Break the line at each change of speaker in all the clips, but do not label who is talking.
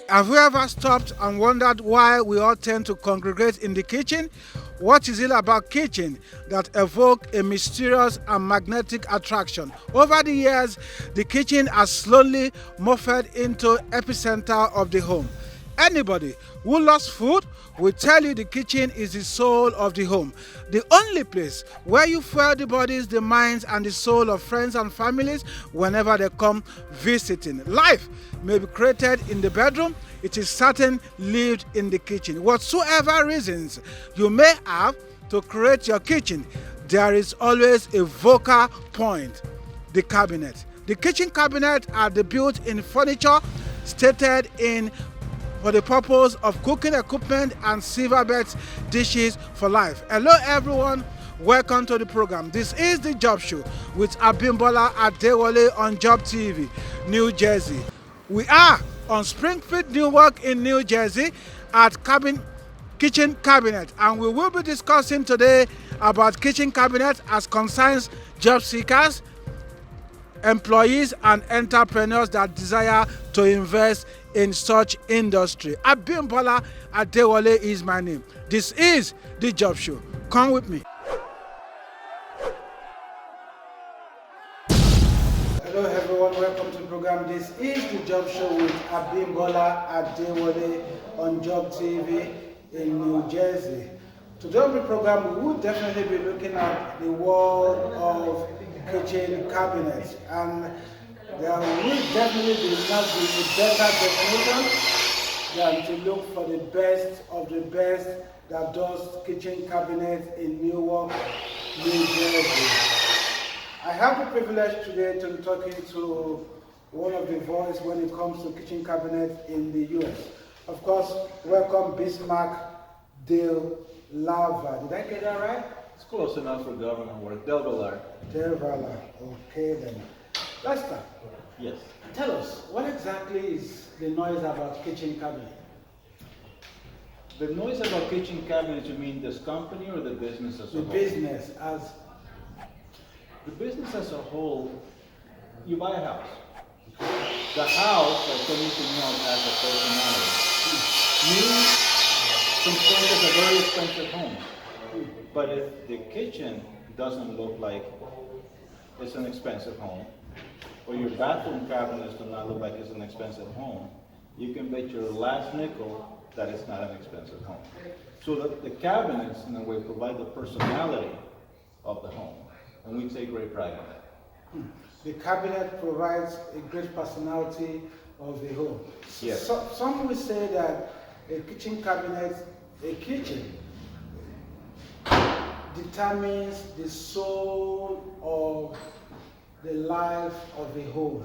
Have you ever stopped and wondered why we all tend to congregate in the kitchen? What is it about kitchen that evoke a mysterious and magnetic attraction? Over the years, the kitchen has slowly morphed into epicenter of the home. Anybody who loves food will tell you the kitchen is the soul of the home, the only place where you fuel the bodies, the minds, and the soul of friends and families whenever they come visiting. Life may be created in the bedroom, it is certain lived in the kitchen. Whatsoever reasons you may have to create your kitchen, there is always a vocal point: the cabinet. The kitchen cabinet are the built-in furniture stated in for the purpose of cooking equipment and silverbet dishes for life. Hello everyone, welcome to the program. This is the Job Show with Abimbola Adewale on Job TV, New Jersey. We are on Springfield, Newark in New Jersey at Kitchen Cabinet, and we will be discussing today about kitchen cabinet as concerns job seekers, employees and entrepreneurs that desire to invest in such industry. Abimbola Adewale is my name. This is the Job Show. Come with me. Hello everyone, welcome to the program. This is the Job Show with Abimbola Adewale on Job TV in New Jersey. Today on the program, we will definitely be looking at the world of kitchen cabinets, and there will definitely not be a better definition than to look for the best of the best that does kitchen cabinets in Newark, New Jersey. I have the privilege today to be talking to one of the voices when it comes to kitchen cabinets in the US. Of course, welcome Bismarck Dale Lava. Did I get that right?
It's close enough for government work. Del Valar.
Okay then. Let's start.
Yes.
Tell us, what exactly is the noise about kitchen cabinet?
The noise about kitchen cabinets, you mean this company or the business as a
The
whole?
business as...
The business as a whole, you buy a house. The house, like anything else, has a personality. Me, some point is a very expensive home. But if the kitchen doesn't look like it's an expensive home, or your bathroom cabinets do not look like it's an expensive home, you can bet your last nickel that it's not an expensive home. So the cabinets, in a way, provide the personality of the home, and we take great pride in that.
The cabinet provides a great personality of the home.
Yes.
So, some will say that a kitchen cabinet, a kitchen, determines the soul of the life of the home.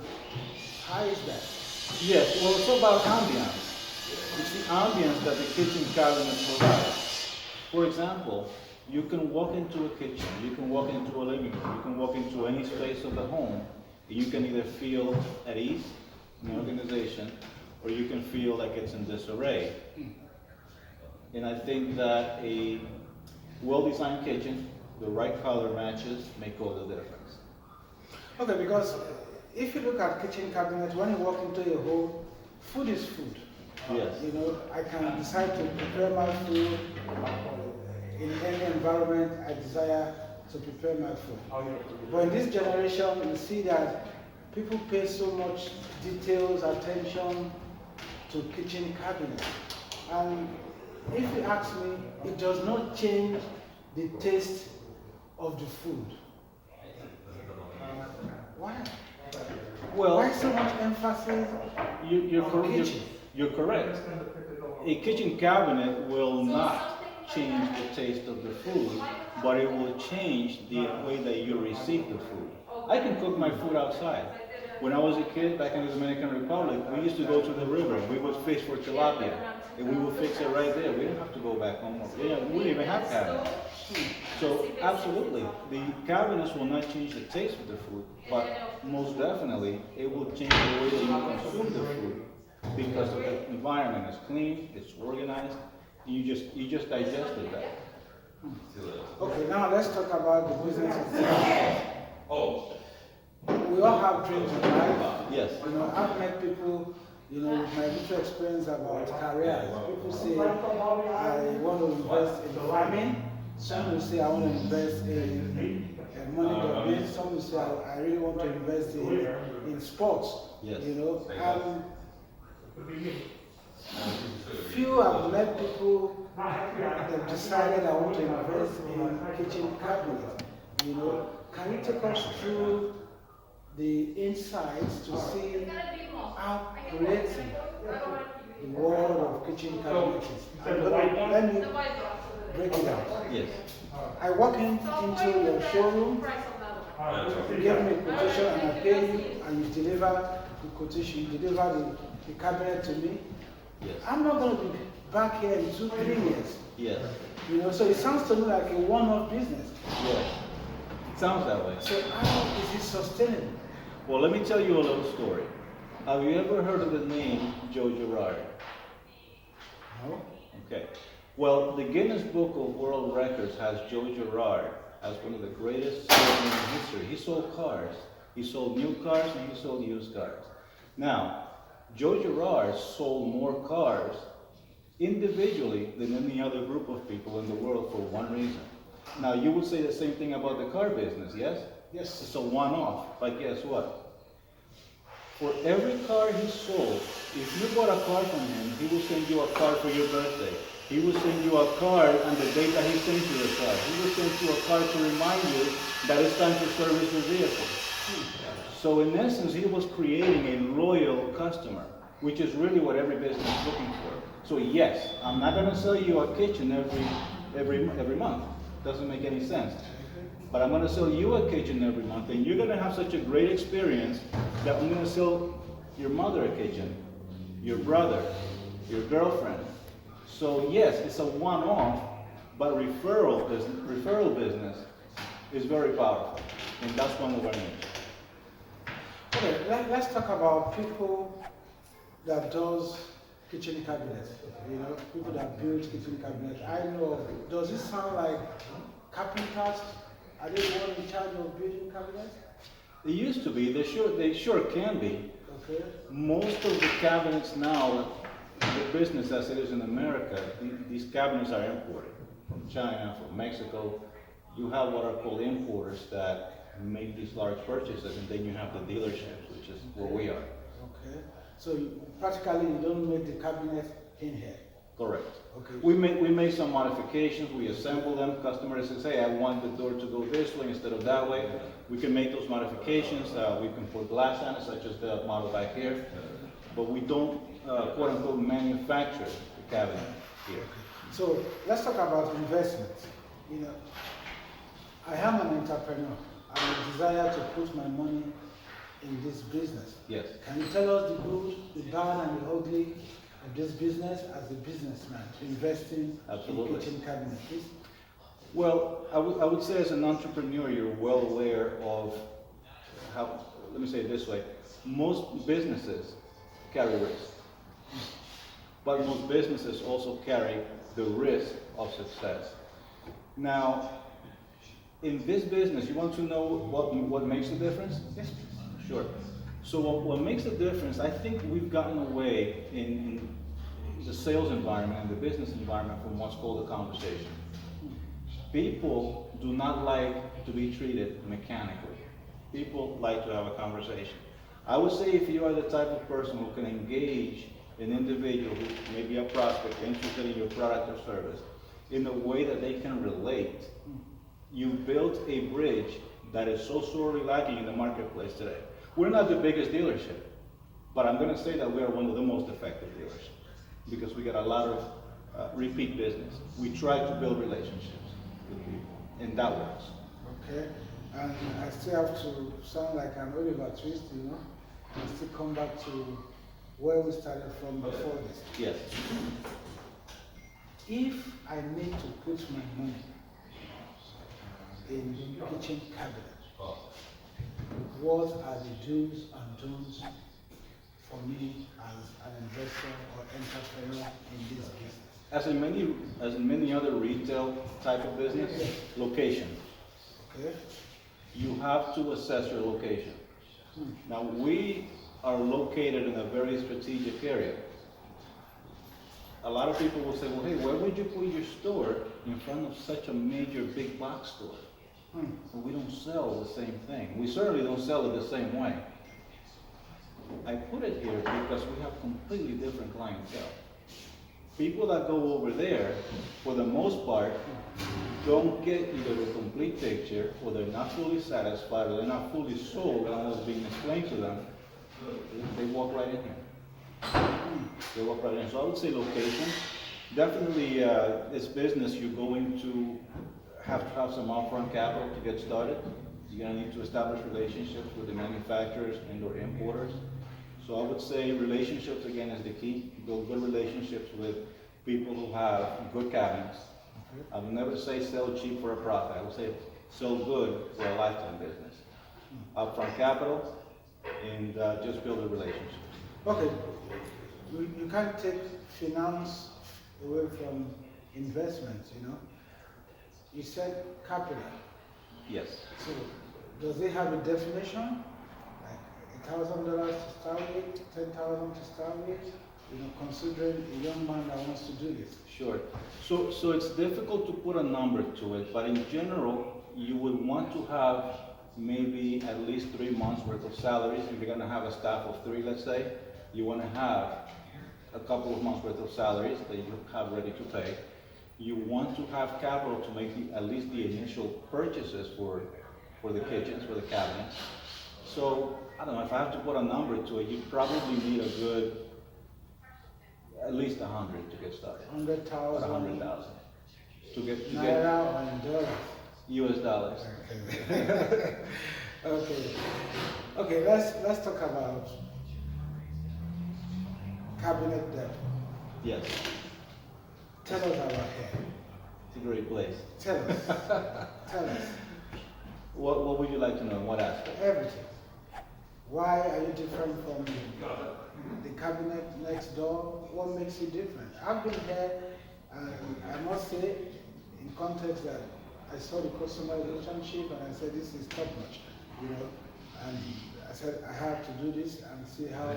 How is that?
Yes, well, it's about ambience. It's the ambience that the kitchen cabinet provides. For example, you can walk into a kitchen, you can walk into a living room, you can walk into any space of the home, and you can either feel at ease in the organization, or you can feel like it's in disarray. And I think that a well-designed kitchen, the right color matches, make all the difference.
Okay, because if you look at kitchen cabinets, when you walk into a home, food is food.
Yes.
You know, I can decide to prepare my food in any environment I desire to prepare my food. But in this generation, you see that people pay so much details, attention to kitchen cabinets. And if you ask me, it does not change the taste of the food. Why?
Well,
Why so much emphasis
you're
on
correct.
kitchen?
You're correct. A kitchen cabinet will not change the taste of the food, but it will change the way that you receive the food. I can cook my food outside. When I was a kid back in the Dominican Republic, we used to go to the river. We would fish for tilapia, and we would fix it right there. We didn't have to go back home. We didn't even have cabinets. So absolutely, the cabinets will not change the taste of the food, but most definitely, it will change the way that you consume the food because of the environment. It's clean, it's organized, and you just digested that.
Okay, now let's talk about the business itself.
Oh.
We all have dreams in life.
Yes.
I've met people, with my little experience about careers. People say, I want to invest in farming. Some will say, I want to invest in money domain. Some will say, I really want to invest in sports.
Yes.
And few have met people that have decided I want to invest in kitchen cabinets. Can you take us through the insights to see how creative the world of kitchen cabinets is? Let me break it down.
Yes.
I walk into your showroom, you give me a quotation and I pay you, and you deliver the quotation, you deliver the cabinet to me.
Yes.
I'm not going to be back here in 2-3 years.
Yes.
So it sounds to me like a one-off business.
Yes. It sounds that way.
So how is it sustainable?
Well, let me tell you a little story. Have you ever heard of the name Joe Girard?
No.
Okay. Well, the Guinness Book of World Records has Joe Girard as one of the greatest salesmen in history. He sold cars. He sold new cars and he sold used cars. Now, Joe Girard sold more cars individually than any other group of people in the world for one reason. Now, you would say the same thing about the car business, yes?
Yes.
It's a one-off, but guess what? For every car he sold, if you bought a car from him, he will send you a card for your birthday. He will send you a card on the date that he sent you the car. He will send you a card to remind you that it's time to service your vehicle. So in essence, he was creating a loyal customer, which is really what every business is looking for. So yes, I'm not going to sell you a kitchen every month. Doesn't make any sense. But I'm going to sell you a kitchen every month, and you're going to have such a great experience that I'm going to sell your mother a kitchen, your brother, your girlfriend. So yes, it's a one-off, but referral business is very powerful, and that's one of our niche.
Okay, let's talk about people that does kitchen cabinets. People that build kitchen cabinets. I know. Does it sound like carpenters? Are they the one in charge of building cabinets?
They used to be. They sure can be.
Okay.
Most of the cabinets now, the business as it is in America, these cabinets are imported from China, from Mexico. You have what are called importers that make these large purchases, and then you have the dealerships, which is where we are.
Okay. So practically you don't make the cabinet in here.
Correct.
Okay.
We make some modifications. We assemble them. Customers say, "Hey, I want the door to go this way instead of that way." We can make those modifications. We can put glass on it, such as the model back here. But we don't, quote unquote, manufacture the cabinet here.
So let's talk about investments. I am an entrepreneur. I have a desire to put my money in this business.
Yes.
Can you tell us the good, the bad, and the ugly of this business as a businessman investing
Absolutely.
in kitchen cabinet, please?
Well, I would say as an entrepreneur, you're well aware of how, let me say it this way, most businesses carry risk. But most businesses also carry the risk of success. Now, in this business, you want to know what makes the difference?
Yes, please.
Sure. So what makes the difference, I think we've gotten away in the sales environment and the business environment from what's called a conversation. People do not like to be treated mechanically. People like to have a conversation. I would say if you are the type of person who can engage an individual who may be a prospect interested in your product or service in a way that they can relate, you built a bridge that is so sorely lacking in the marketplace today. We're not the biggest dealership. But I'm gonna say that we are one of the most effective dealers because we get a lot of repeat business. We try to build relationships with people, and that works.
Okay, and I still have to sound like an Oliver Twist, you know, and still come back to where we started from before this.
Yes.
If I need to put my money in the kitchen cabinet, what are the do's and don'ts for me as an investor or entrepreneur in this business?
As in many other retail type of business, location.
Okay.
You have to assess your location. Now, we are located in a very strategic area. A lot of people will say, well, hey, where would you put your store in front of such a major big box store? Well, we don't sell the same thing. We certainly don't sell it the same way. I put it here because we have completely different clientele. People that go over there, for the most part, don't get either the complete picture, or they're not fully satisfied, or they're not fully sold on what's being explained to them. They walk right in here. They walk right in. So I would say location. Definitely, this business, you're going to have some upfront capital to get started. You're gonna need to establish relationships with the manufacturers and/or importers. So I would say relationships again is the key. Build good relationships with people who have good cabinets. I would never say sell cheap for a profit. I would say sell good for a lifetime business. Upfront capital and just build a relationship.
Okay, you can't take finance away from investment, you know. You said capital.
Yes.
So does it have a definition? Like $1,000 to start with, 10,000 to start with? You know, considering a young man that wants to do this.
Sure. So it's difficult to put a number to it, but in general, you would want to have maybe at least 3 months worth of salaries. If you're gonna have a staff of 3, let's say, you wanna have a couple of months worth of salaries that you have ready to pay. You want to have capital to make at least the initial purchases for the kitchens, for the cabinets. So, I don't know, if I have to put a number to it, you probably need a good, at least 100 to get started.
100,000.
100,000 to get
Naira or in dollars?
US dollars.
Okay. Okay. Okay, let's talk about cabinet debt.
Yes,
Tell us about that.
it's a great place.
Tell us. Tell us.
What would you like to know? In what aspect?
Everything. Why are you different from the cabinet next door? What makes you different? I've been here, and I must say, in context that I saw the customer relationship and I said, this is top notch, you know. And I said, I have to do this and see how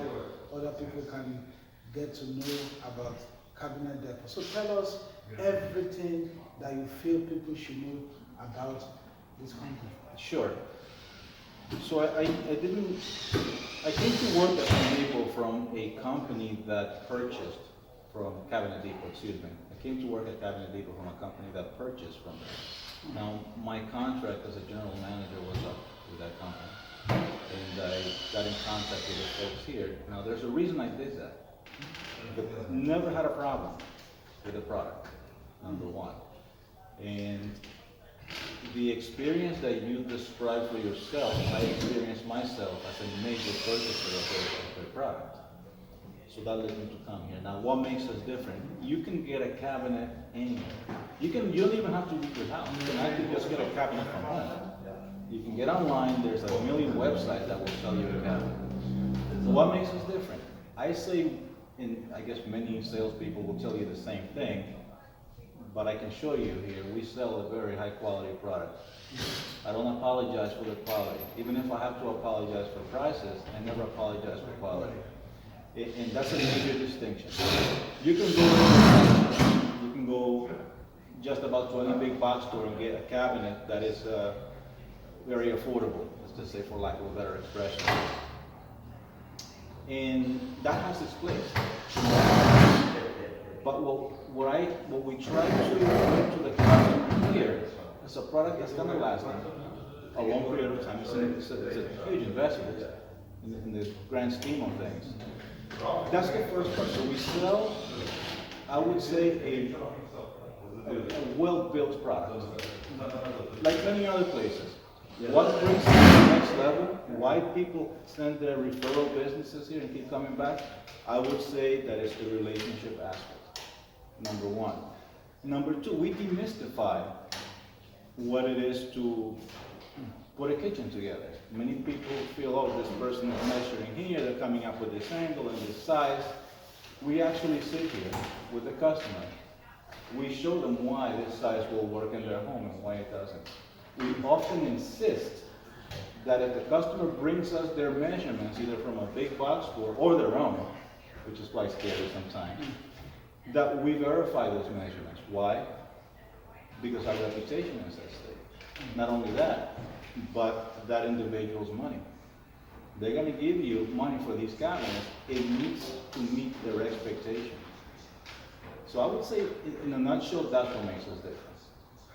other people can get to know about cabinet depot. So tell us everything that you feel people should know about this company.
Sure. So I came to work at Home Depot from a company that purchased from Cabinet Depot, excuse me. I came to work at Cabinet Depot from a company that purchased from them. Now, my contract as a general manager was up with that company. And I got in contact with the folks here. Now, there's a reason I did that. Never had a problem with the product, number one. And the experience that you described for yourself, I experienced myself as a major purchaser of their product. So that led me to come here. Now, what makes us different? You can get a cabinet anywhere. You don't even have to leave your house. You can actually just get a cabinet from home. You can get online. There's a million websites that will sell you a cabinet. So what makes us different? I say, and I guess many salespeople will tell you the same thing, but I can show you here, we sell a very high quality product. I don't apologize for the quality. Even if I have to apologize for prices, I never apologize for quality. And that's a major distinction. You can go just about to any big box store and get a cabinet that is very affordable, let's just say, for lack of a better expression. And that has its place. But what we try to bring to the customer here is a product that's going to last them a long period of time. It's a huge investment. in the grand scheme of things. That's the first part. So we sell, I would say, a well-built product, like many other places. What brings it to the next level? Why people send their referral businesses here and keep coming back? I would say that it's the relationship aspect, number one. Number two, we demystify what it is to put a kitchen together. Many people feel, oh, this person is measuring here, they're coming up with this angle and this size. We actually sit here with the customer. We show them why this size will work in their home and why it doesn't. We often insist that if the customer brings us their measurements, either from a big box store or their own, which is quite scary sometimes, that we verify those measurements. Why? Because our reputation is at stake. Not only that, but that individual's money. They're going to give you money for these cabinets. It needs to meet their expectation. So I would say, in a nutshell, that's what makes us different.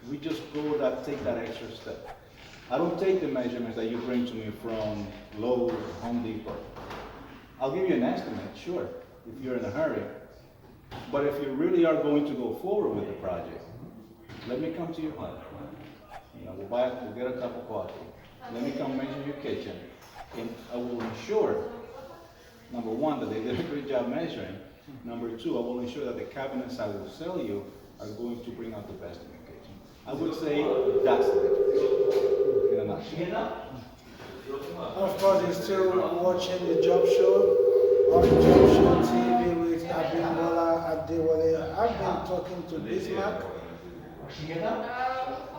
We just take that extra step. I don't take the measurements that you bring to me from Lowe's or Home Depot. I'll give you an estimate, sure, if you're in a hurry. But if you really are going to go forward with the project, let me come to your home. We'll get a cup of coffee. Let me come measure your kitchen. And I will ensure, number one, that they did a great job measuring. Number two, I will ensure that the cabinets I will sell you are going to bring out the best in your kitchen. I would say that's the difference in a nutshell.
Of course, you're still watching the Job Show on Job Show TV with Abimbola Adewale. I've been talking to Bismarck,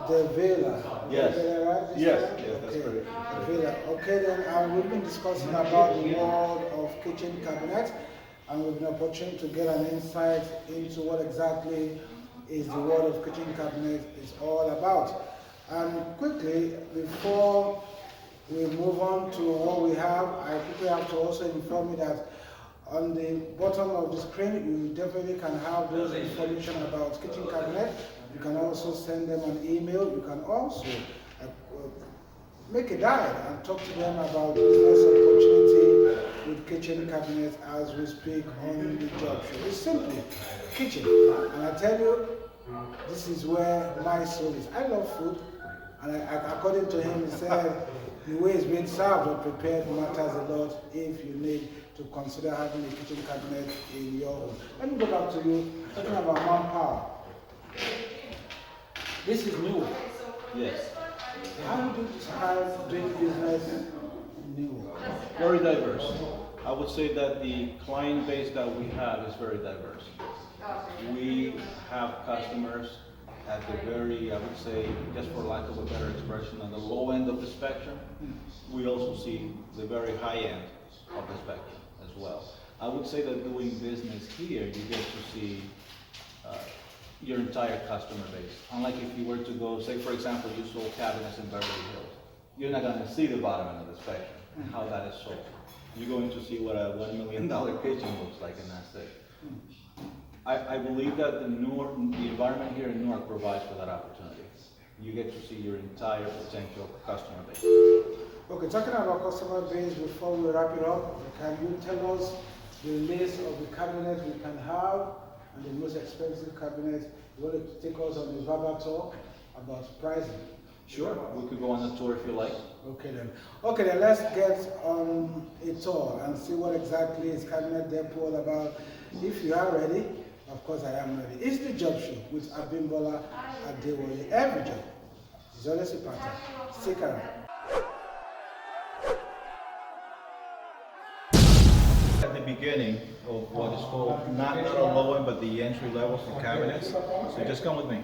the Vela.
Yes.
Vela, right?
Yes, that's
okay.
correct.
Vela. Okay, then we've been discussing about the world of kitchen cabinets, and we've been opportunity to get an insight into what exactly is the world of kitchen cabinet is all about. And quickly, before we move on to what we have, I quickly have to also inform you that on the bottom of the screen, you definitely can have those information about kitchen cabinet. You can also send them an email. You can also make a dial and talk to them about business opportunity with kitchen cabinets as we speak on the Job Show. It's simply kitchen. And I tell you, this is where my soul is. I love food. And according to him, he said, the way it's being served or prepared matters a lot if you need to consider having a kitchen cabinet in your home. Let me go back to you, talking about manpower. This is new.
Yes.
How do you describe doing business new?
Very diverse. I would say that the client base that we have is very diverse. We have customers at the very, I would say, just for lack of a better expression, on the low end of the spectrum. We also see the very high end of the spectrum as well. I would say that doing business here, you get to see your entire customer base. Unlike if you were to go, say for example, you sold cabinets in Beverly Hills. You're not going to see the bottom end of the spectrum and how that is sold. You're going to see what a $1 million kitchen looks like, and that's it. I believe that the environment here in Newark provides for that opportunity. You get to see your entire potential customer base.
Okay, talking about customer base, before we wrap it up, can you tell us the list of the cabinets we can have and the most expensive cabinets? You want to take us on a verbal talk about pricing?
Sure, we could go on a tour if you like.
Okay then. Okay then, let's get on a tour and see what exactly is Cabinet Depot all about. If you are ready, of course I am ready. It's the Job Show with Abimbola Adewale. Every job is always a pattern. Stick around.
At the beginning of what is called not a low end, but the entry level for cabinets. So just come with me.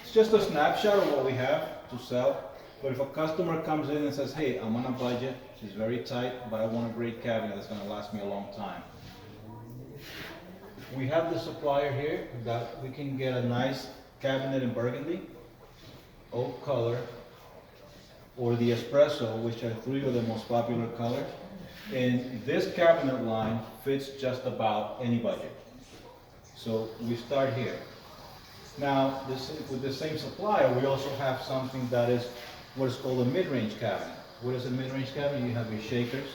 It's just a snapshot of what we have to sell. But if a customer comes in and says, hey, I'm on a budget, it's very tight, but I want a great cabinet that's going to last me a long time. We have the supplier here that we can get a nice cabinet in burgundy, oak color, or the espresso, which are three of the most popular colors. And this cabinet line fits just about any budget. So we start here. Now, with the same supplier, we also have something that is what is called a mid-range cabinet. What is a mid-range cabinet? You have your shakers,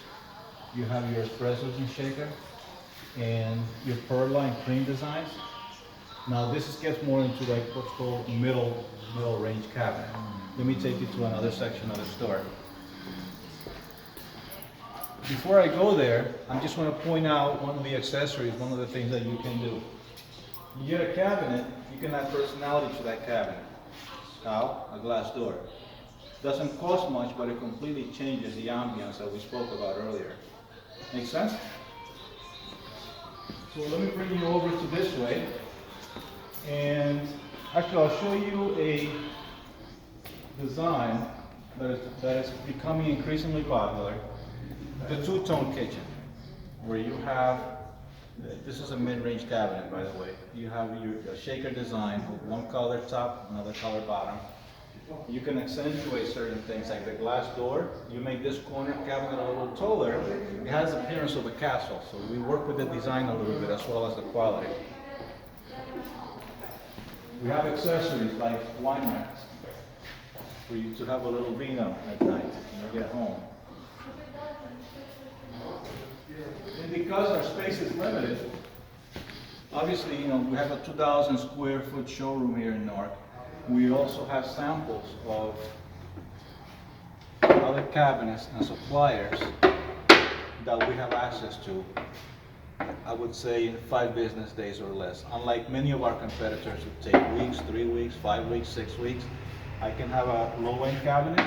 you have your espressos and shaker, and your perla and cream designs. Now gets more into like what's called middle range cabinet. Let me take you to another section of the store. Before I go there, I just want to point out one of the accessories, one of the things that you can do. You get a cabinet, you can add personality to that cabinet. How? A glass door. Doesn't cost much, but it completely changes the ambience that we spoke about earlier. Make sense? So let me bring you over to this way. And actually, I'll show you a design that is becoming increasingly popular. The two-tone kitchen, where you have, this is a mid-range cabinet, by the way. You have your shaker design with one color top, another color bottom. You can accentuate certain things like the glass door. You make this corner cabinet a little taller. It has the appearance of a castle, so we work with the design a little bit as well as the quality. We have accessories like wine racks for you to have a little vino at night when you get home. And because our space is limited, obviously, we have a 2,000 square foot showroom here in Newark. We also have samples of other cabinets and suppliers that we have access to, I would say in 5 business days or less. Unlike many of our competitors who take weeks, 3 weeks, 5 weeks, 6 weeks, I can have a low-end cabinet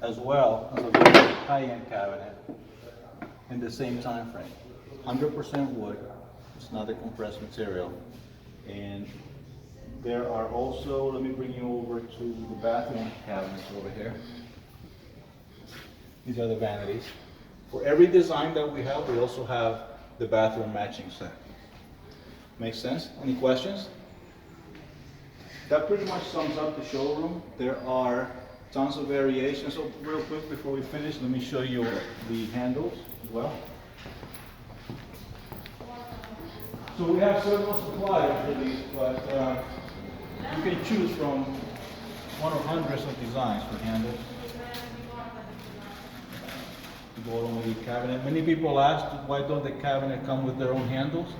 as well as a very high-end cabinet in the same time frame. 100% wood, it's not a compressed material. And there are also, let me bring you over to the bathroom cabinets over here. These are the vanities. For every design that we have, we also have the bathroom matching set. Makes sense? Any questions? That pretty much sums up the showroom. There are tons of variations. So real quick before we finish, let me show you the handles as well. So we have several suppliers for these, but you can choose from one of hundreds of designs for handles. To go along with the cabinet. Many people ask, why don't the cabinet come with their own handles?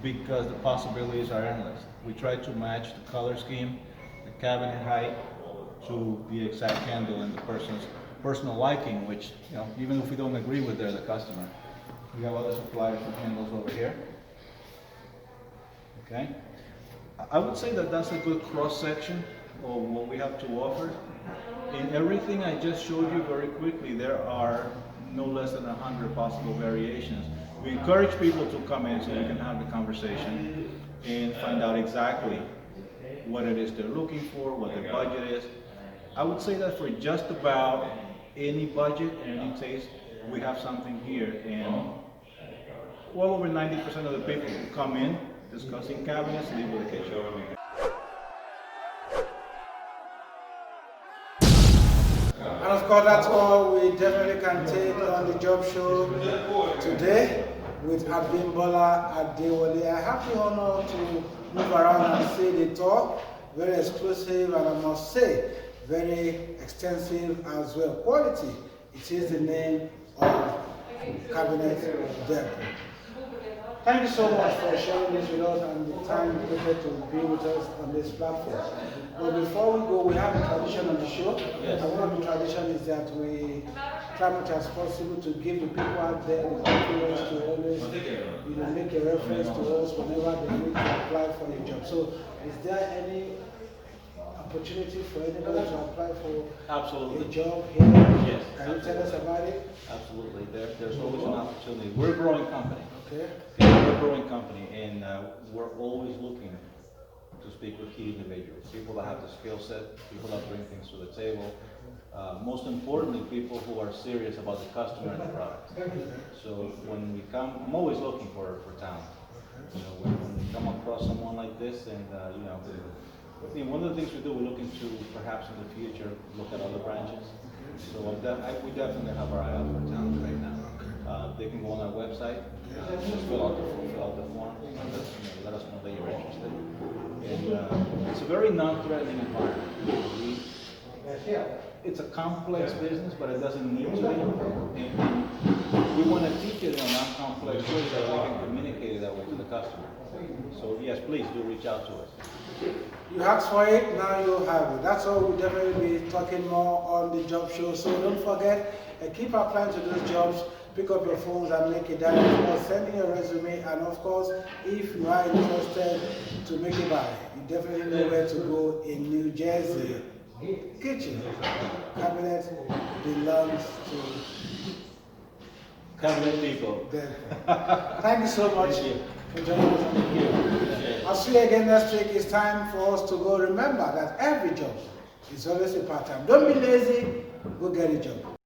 Because the possibilities are endless. We try to match the color scheme, the cabinet height, to the exact handle and the person's personal liking, which, even if we don't agree with the customer. We have other suppliers for handles over here. Okay, I would say that that's a good cross-section of what we have to offer. In everything I just showed you very quickly, there are no less than 100 possible variations. We encourage people to come in so we can have the conversation and find out exactly what it is they're looking for, what their budget is. I would say that for just about any budget and any taste, we have something here, and well over 90% of the people who come in discussing cabinets leave with a kitchen.
And of course, that's all we definitely can take on the job show today with Abimbola Adewale. I have the honor to move around and see the tour. Very exclusive, and I must say, very extensive as well. Quality, it is the name of Cabinet Depot. Thank you so much for sharing this with us and the time dedicated to be with us on this platform. But before we go, we have a tradition on the show. Yes. And one of the traditions is that we try much as possible to give the people out there the confidence to always make a reference to us whenever they need to apply for a job. So is there any opportunity for anybody to apply for
Absolutely.
a job here?
Yes.
Can you tell us about it?
Absolutely. There's always an opportunity. We're a growing company.
Okay.
We're a growing company, and we're always looking to speak with key individuals, people that have the skill set, people that bring things to the table. Most importantly, people who are serious about the customer and the product. So when we come, I'm always looking for talent. When we come across someone like this, and one of the things we do, we're looking to perhaps in the future look at other branches. So we definitely have our eye out for talent right now. They can go on our website, just fill out the form, and let us know that you're interested. And it's a very non-threatening environment. It's a complex business, but it doesn't need to be. And we want to teach it in a non-complex way so that we can communicate it that way to the customer. So yes, please do reach out to us.
You asked for it, now you have it. That's why we'll definitely be talking more on the job show. So don't forget, keep applying to those jobs. Pick up your phones and make it down. Of course, send in your resume, and of course, if you are interested to make it by, you definitely know where to go in New Jersey. Kitchen cabinet belongs to
Cabinet people.
them. Thank you so much for joining us on the video. I'll see you again next week. It's time for us to go. Remember that every job is always a part-time. Don't be lazy, go get a job.